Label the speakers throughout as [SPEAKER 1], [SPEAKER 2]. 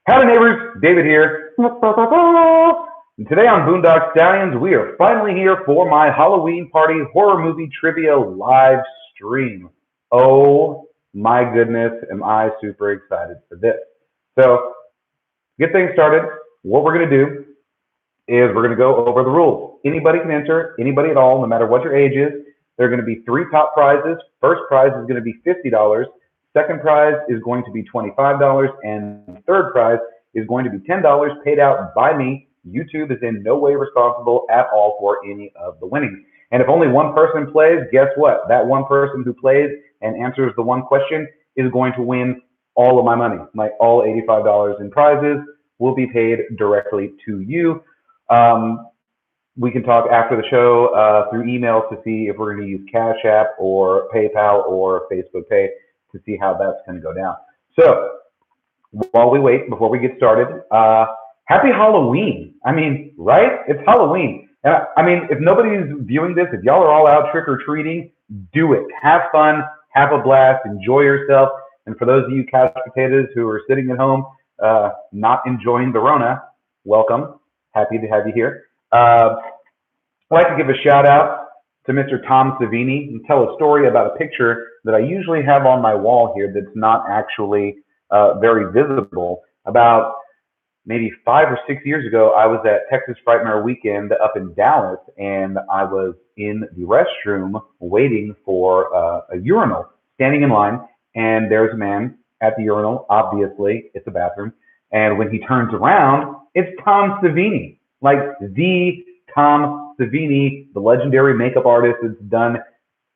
[SPEAKER 1] Howdy Neighbors, David here. And today on Boondock Stallions, we are finally here for my Halloween party horror movie trivia live stream. Oh my goodness, am I super excited for this. So, to get things started, what we're going to do is we're going to go over the rules. Anybody can enter, anybody at all, no matter what your age is. There are going to be 3 top prizes. First prize is going to be $50. Second prize is going to be $25, and third prize is going to be $10 paid out by me. YouTube is in no way responsible at all for any of the winnings. And if only one person plays, guess what? That one person who plays and answers the one question is going to win all of my money. Like all $85 in prizes will be paid directly to you. We can talk after the show through email to see if we're going to use Cash App or PayPal or Facebook Pay to see how that's going to go down. So while we wait, before we get started, happy Halloween. I mean, right? It's Halloween. And I mean, if nobody's viewing this, if y'all are all out trick-or-treating, do it. Have fun, have a blast, enjoy yourself. And for those of you couch potatoes who are sitting at home not enjoying the Rona, welcome. Happy to have you here. I'd like to give a shout out to Mr. Tom Savini and tell a story about a picture that I usually have on my wall here that's not actually very visible. About maybe 5 or 6 years ago, I was at Texas Frightmare Weekend up in Dallas, and I was in the restroom waiting for a urinal, standing in line, and there's a man at the urinal. Obviously, it's a bathroom. And when he turns around, it's Tom Savini, like the Tom Savini, the legendary makeup artist that's done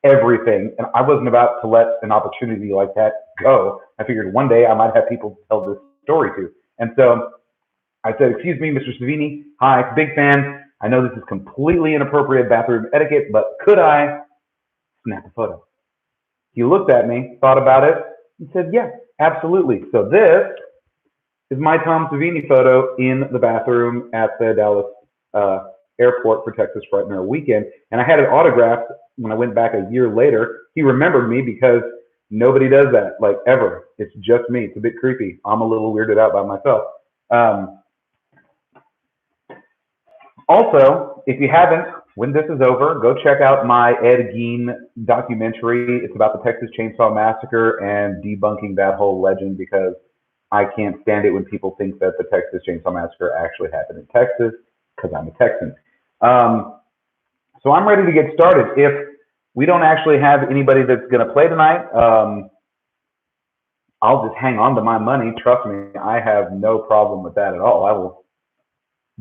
[SPEAKER 1] everything. And I wasn't about to let an opportunity like that go. I figured one day I might have people to tell this story to. And so I said, "Excuse me, Mr. Savini. Hi, big fan. I know this is completely inappropriate bathroom etiquette, but could I snap a photo?" He looked at me, thought about it, and said, "Yeah, absolutely." So this is my Tom Savini photo in the bathroom at the Dallas airport for Texas Frightmare Weekend. And I had it autographed when I went back a year later. He remembered me because nobody does that, like, ever. It's just me. It's a bit creepy. I'm a little weirded out by myself. Also, if you haven't, when this is over, go check out my Ed Gein documentary. It's about the Texas Chainsaw Massacre and debunking that whole legend, because I can't stand it when people think that the Texas Chainsaw Massacre actually happened in Texas, because I'm a Texan. So I'm ready to get started. If we don't actually have anybody that's going to play tonight, I'll just hang on to my money. Trust me, I have no problem with that at all. I will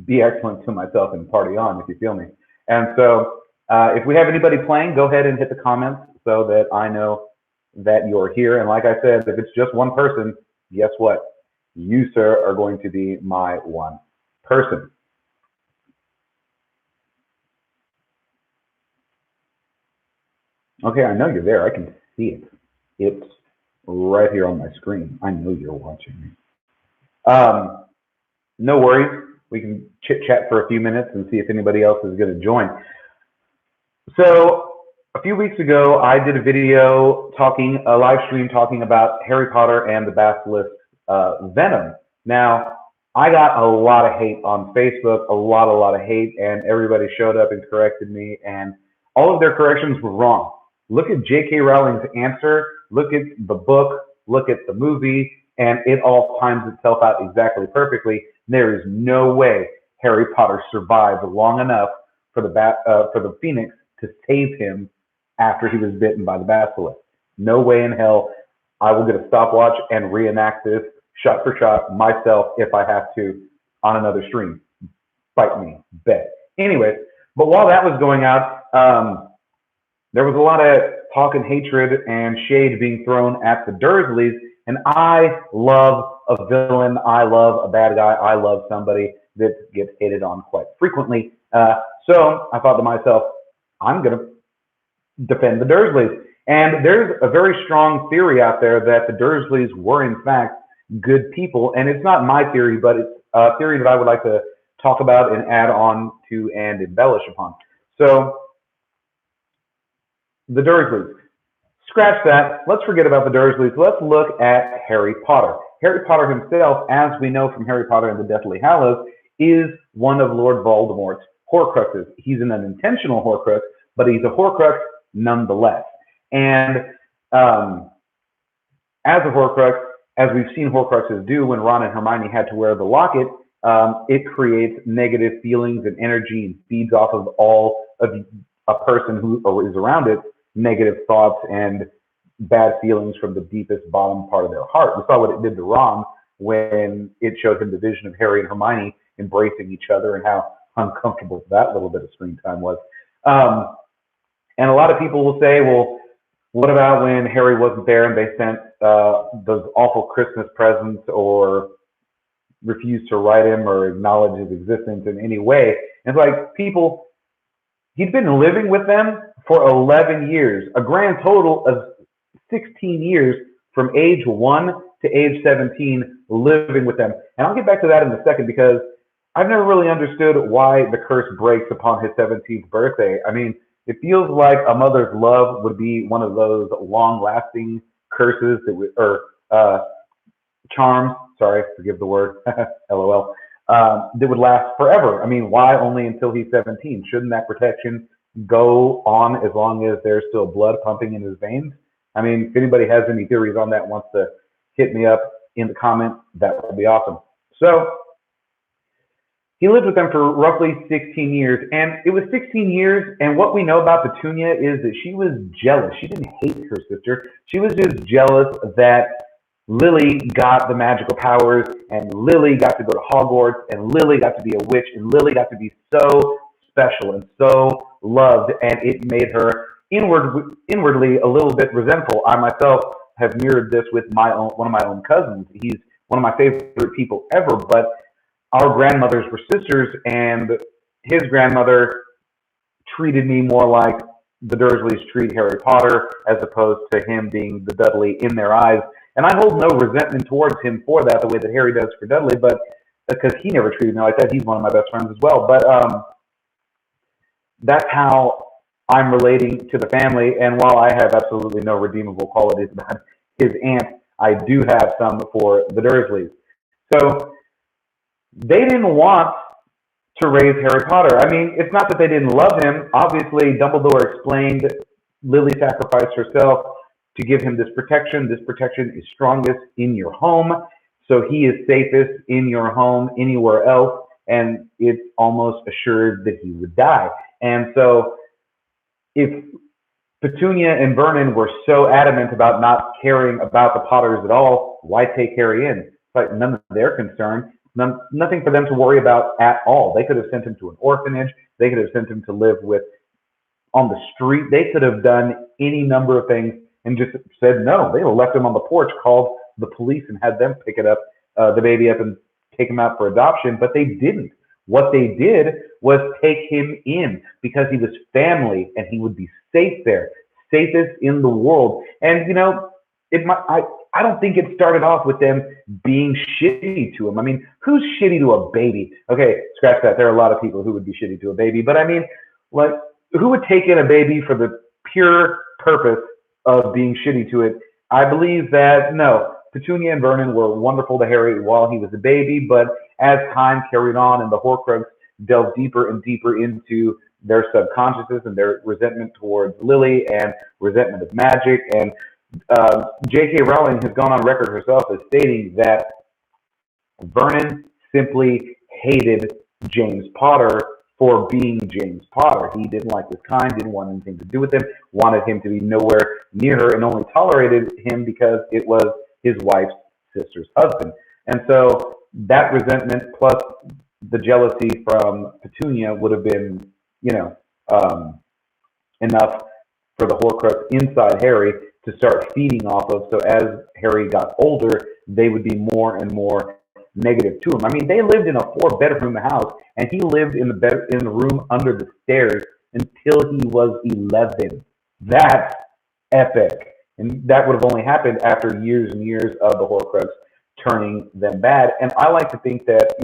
[SPEAKER 1] be excellent to myself and party on, if you feel me. And so if we have anybody playing, go ahead and hit the comments so that I know that you're here. And like I said, if it's just one person, guess what? You, sir, are going to be my one person. Okay, I know you're there. I can see it. It's right here on my screen. I know you're watching me. No worries. We can chit-chat for a few minutes and see if anybody else is going to join. So a few weeks ago, I did a video a live stream talking about Harry Potter and the Basilisk Venom. Now, I got a lot of hate on Facebook, a lot of hate, and everybody showed up and corrected me, and all of their corrections were wrong. Look at J.K. Rowling's answer, look at the book, look at the movie, and it all times itself out exactly perfectly. There is no way Harry Potter survived long enough for the Phoenix to save him after he was bitten by the basilisk. No way in hell. I will get a stopwatch and reenact this shot for shot myself if I have to on another stream. Fight me, bet. Anyways, but while that was going out, there was a lot of talk and hatred and shade being thrown at the Dursleys, and I love a villain, I love a bad guy, I love somebody that gets hated on quite frequently. So I thought to myself, I'm going to defend the Dursleys. And there's a very strong theory out there that the Dursleys were in fact good people, and it's not my theory, but it's a theory that I would like to talk about and add on to and embellish upon. So the Dursleys. Scratch that. Let's forget about the Dursleys. Let's look at Harry Potter. Harry Potter himself, as we know from Harry Potter and the Deathly Hallows, is one of Lord Voldemort's Horcruxes. He's an unintentional Horcrux, but he's a Horcrux nonetheless. And as a Horcrux, as we've seen Horcruxes do when Ron and Hermione had to wear the locket, it creates negative feelings and energy and feeds off of all of a person who is around it, negative thoughts and bad feelings from the deepest bottom part of their heart. We saw what it did to Ron when it showed him the vision of Harry and Hermione embracing each other and how uncomfortable that little bit of screen time was. And a lot of people will say, well, what about when Harry wasn't there and they sent those awful Christmas presents or refused to write him or acknowledge his existence in any way? And it's like, people, he'd been living with them for 11 years, a grand total of 16 years from age 1 to age 17 living with them. And I'll get back to that in a second because I've never really understood why the curse breaks upon his 17th birthday. I mean, it feels like a mother's love would be one of those long-lasting curses that would, or charms, sorry, forgive the word, LOL, that would last forever. I mean, why only until he's 17? Shouldn't that protection go on as long as there's still blood pumping in his veins? I mean, if anybody has any theories on that, wants to hit me up in the comments, that would be awesome. So he lived with them for roughly 16 years, and it was 16 years, and what we know about Petunia is that she was jealous. She didn't hate her sister. She was just jealous that Lily got the magical powers, and Lily got to go to Hogwarts, and Lily got to be a witch, and Lily got to be so special and so loved, and it made her inwardly a little bit resentful. I myself have mirrored this with one of my own cousins. He's one of my favorite people ever, but our grandmothers were sisters, and his grandmother treated me more like the Dursleys treat Harry Potter, as opposed to him being the Dudley in their eyes. And I hold no resentment towards him for that, the way that Harry does for Dudley, but because he never treated me like that. He's one of my best friends as well. But that's how I'm relating to the family. And while I have absolutely no redeemable qualities about his aunt, I do have some for the Dursleys. So they didn't want to raise Harry Potter. I mean, it's not that they didn't love him. Obviously, Dumbledore explained Lily sacrificed herself to give him this protection. This protection is strongest in your home, so he is safest in your home anywhere else, and it's almost assured that he would die. And so if Petunia and Vernon were so adamant about not caring about the Potters at all, why take Harry in? It's like none of their concern. Nothing for them to worry about at all. They could have sent him to an orphanage. They could have sent him to live on the street. They could have done any number of things and just said no. They would have left him on the porch, called the police, and had them pick the baby up and take him out for adoption. But they didn't. What they did was take him in because he was family and he would be safe there, safest in the world. And you know, I don't think it started off with them being shitty to him. I mean, who's shitty to a baby? Okay, scratch that. There are a lot of people who would be shitty to a baby. But I mean, like, who would take in a baby for the pure purpose of being shitty to it? I believe that, no, Petunia and Vernon were wonderful to Harry while he was a baby. But as time carried on and the Horcrux delved deeper and deeper into their subconsciouses and their resentment towards Lily and resentment of magic, and J.K. Rowling has gone on record herself as stating that Vernon simply hated James Potter for being James Potter. He didn't like his kind, didn't want anything to do with him, wanted him to be nowhere near her, and only tolerated him because it was his wife's sister's husband. And so that resentment plus the jealousy from Petunia would have been, enough for the Horcrux inside Harry to start feeding off of. So as Harry got older, they would be more and more negative to him. I mean, they lived in a 4-bedroom house, and he lived in the room under the stairs until he was 11. That's epic. And that would have only happened after years and years of the Horcrux turning them bad. And I like to think that,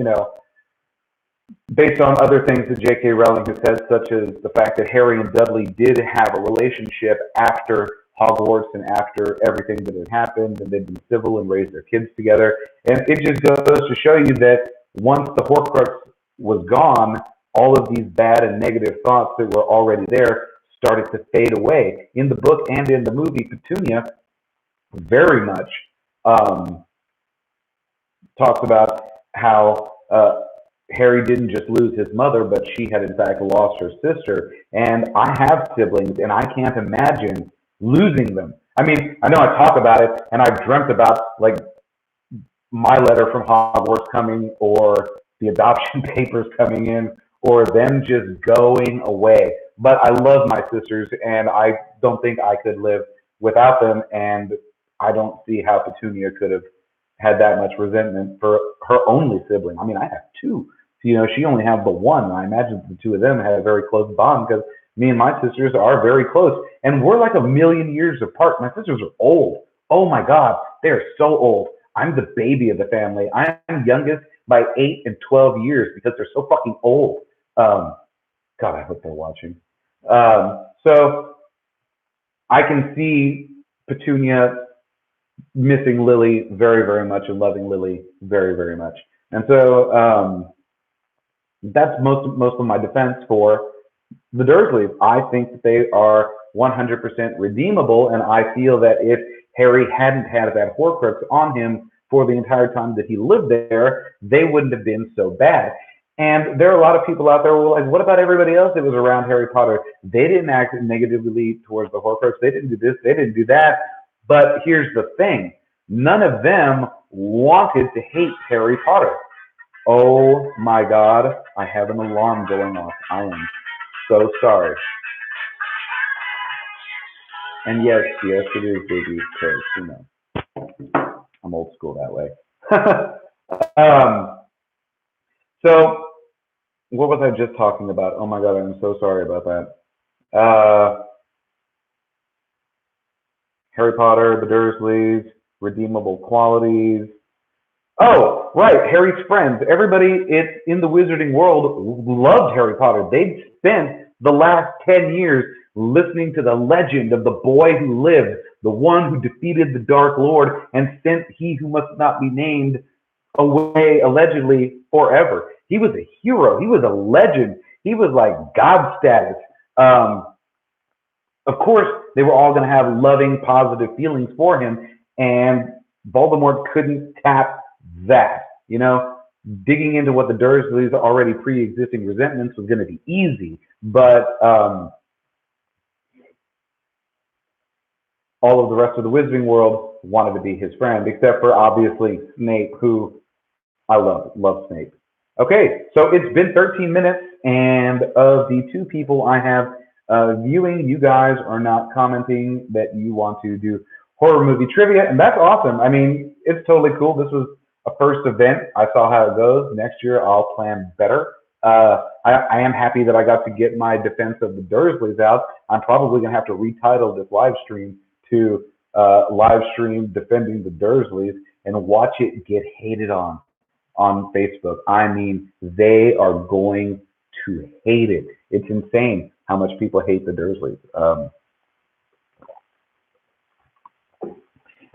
[SPEAKER 1] based on other things that J.K. Rowling has said, such as the fact that Harry and Dudley did have a relationship after Hogwarts and after everything that had happened, and they'd been civil and raised their kids together. And it just goes to show you that once the Horcrux was gone, all of these bad and negative thoughts that were already there started to fade away. In the book and in the movie, Petunia very much talks about how Harry didn't just lose his mother, but she had in fact lost her sister. And I have siblings, and I can't imagine losing them. I mean, I know I talk about it, and I've dreamt about like my letter from Hogwarts coming, or the adoption papers coming in, or them just going away. But I love my sisters, and I don't think I could live without them. And I don't see how Petunia could have had that much resentment for her only sibling. I mean, I have two. So, she only had the one. I imagine the two of them had a very close bond because me and my sisters are very close. And we're like a million years apart. My sisters are old. Oh my God, they're so old. I'm the baby of the family. I'm youngest by 8 and 12 years because they're so fucking old. God, I hope they're watching. So I can see Petunia missing Lily very, very much and loving Lily very, very much. And so that's most of my defense for the Dursleys. I think that they are 100% redeemable, and I feel that if Harry hadn't had that Horcrux on him for the entire time that he lived there, they wouldn't have been so bad. And there are a lot of people out there who are like, what about everybody else that was around Harry Potter? They didn't act negatively towards the Horcrux. They didn't do this. They didn't do that. But here's the thing. None of them wanted to hate Harry Potter. Oh my God. I have an alarm going off. I am so sorry. And yes, it is busy because, I'm old school that way. So what was I just talking about? Oh my God, I'm so sorry about that. Harry Potter, the Dursleys, redeemable qualities. Oh, right, Harry's friends. Everybody in the wizarding world loved Harry Potter. They'd spent the last 10 years listening to the legend of the boy who lived, the one who defeated the Dark Lord and sent he who must not be named away allegedly forever. He was a hero. He was a legend. He was like God status. Of course, they were all going to have loving, positive feelings for him, and Voldemort couldn't tap that. Digging into what the Dursleys' already pre-existing resentments was going to be easy, but all of the rest of the wizarding world wanted to be his friend, except for obviously Snape, who I love Snape. Okay, so it's been 13 minutes, and of the two people I have viewing, you guys are not commenting that you want to do horror movie trivia, and that's awesome. I mean, it's totally cool. This was a first event. I saw how it goes. Next year, I'll plan better. I am happy that I got to get my defense of the Dursleys out. I'm probably going to have to retitle this live stream to live stream defending the Dursleys and watch it get hated on Facebook. I mean, they are going to hate it. It's insane how much people hate the Dursleys.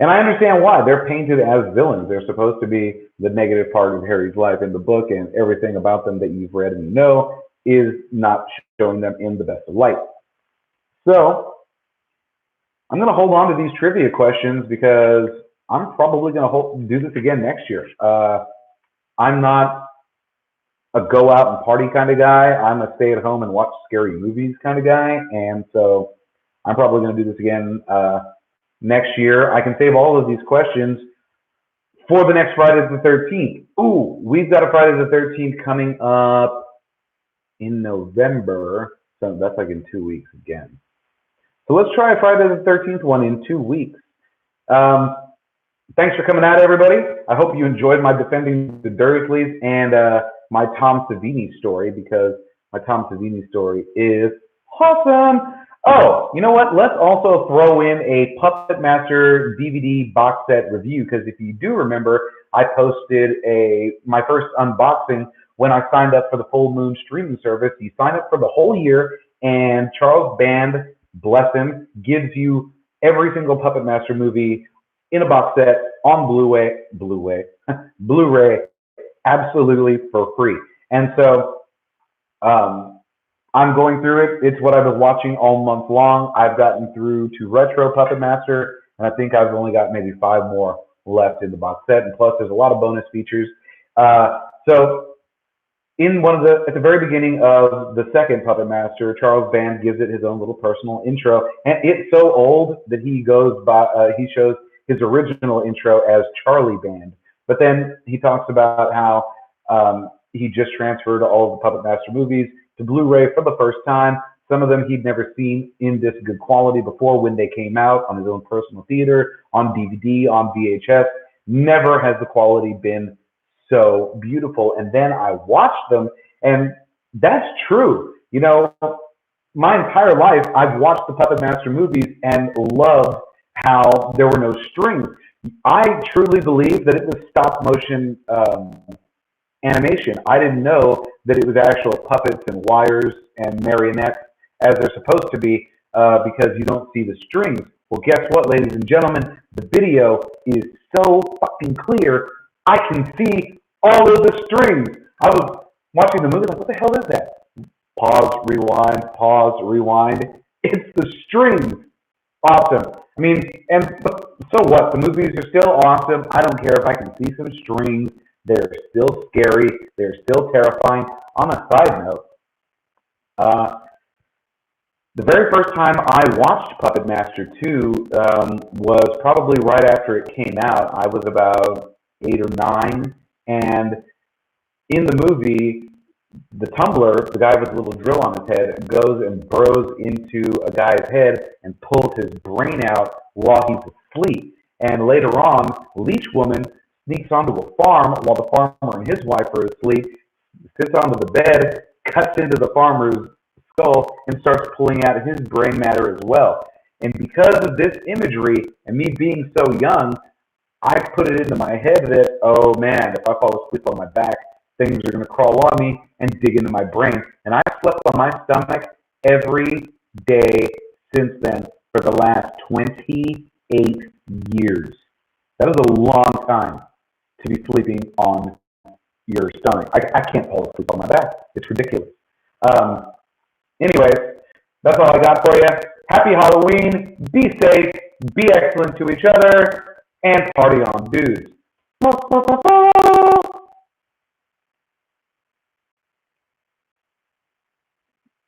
[SPEAKER 1] And I understand why. They're painted as villains. They're supposed to be the negative part of Harry's life in the book, and everything about them that you've read and you know is not showing them in the best of light. So I'm going to hold on to these trivia questions because I'm probably going to do this again next year. I'm not a go out and party kind of guy. I'm a stay at home and watch scary movies kind of guy. And so I'm probably going to do this again next year. I can save all of these questions for the next Friday the 13th. Ooh, we've got a Friday the 13th coming up in November. So that's like in 2 weeks again. So let's try a Friday the 13th one in 2 weeks. Thanks for coming out, everybody. I hope you enjoyed my defending the Dursleys and my Tom Savini story, because my Tom Savini story is awesome. Oh, you know what? Let's also throw in a Puppet Master DVD box set review, because if you do remember, I posted my first unboxing when I signed up for the Full Moon streaming service. You sign up for the whole year, and Charles Band, bless him, gives you every single Puppet Master movie in a box set on Blu-ray, absolutely for free. And so I'm going through it. It's what I've been watching all month long. I've gotten through to Retro Puppet Master, and I think I've only got maybe 5 more left in the box set. And plus, there's a lot of bonus features. So at the very beginning of the second Puppet Master, Charles Band gives it his own little personal intro, and it's so old that he shows his original intro as Charlie Band. But then he talks about how he just transferred all of the Puppet Master movies to Blu-ray for the first time. Some of them he'd never seen in this good quality before when they came out on his own personal theater, on DVD, on VHS. Never has the quality been so beautiful. And then I watched them, and that's true. You know, my entire life, I've watched the Puppet Master movies and loved how there were no strings. I truly believe that it was stop motion animation. I didn't know that it was actual puppets and wires and marionettes as they're supposed to be, because you don't see the strings. Well, guess what, ladies and gentlemen? The video is so fucking clear, I can see all of the strings. I was watching the movie like, what the hell is that? Pause, rewind. It's the strings. Awesome. I mean, and so what? The movies are still awesome. I don't care if I can see some strings. They're still scary. They're still terrifying. On a side note, the very first time I watched Puppet Master 2 was probably right after it came out. I was about 8 or 9, and in the movie, the tumbler, the guy with a little drill on his head, goes and burrows into a guy's head and pulls his brain out while he's asleep. And later on, Leech Woman sneaks onto a farm while the farmer and his wife are asleep, sits onto the bed, cuts into the farmer's skull, and starts pulling out his brain matter as well. And because of this imagery and me being so young, I put it into my head that, oh man, if I fall asleep on my back, things are going to crawl on me and dig into my brain. And I've slept on my stomach every day since then for the last 28 years. That is a long time to be sleeping on your stomach. I can't fall asleep on my back. It's ridiculous. Anyways, that's all I got for you. Happy Halloween. Be safe. Be excellent to each other. And party on, dudes.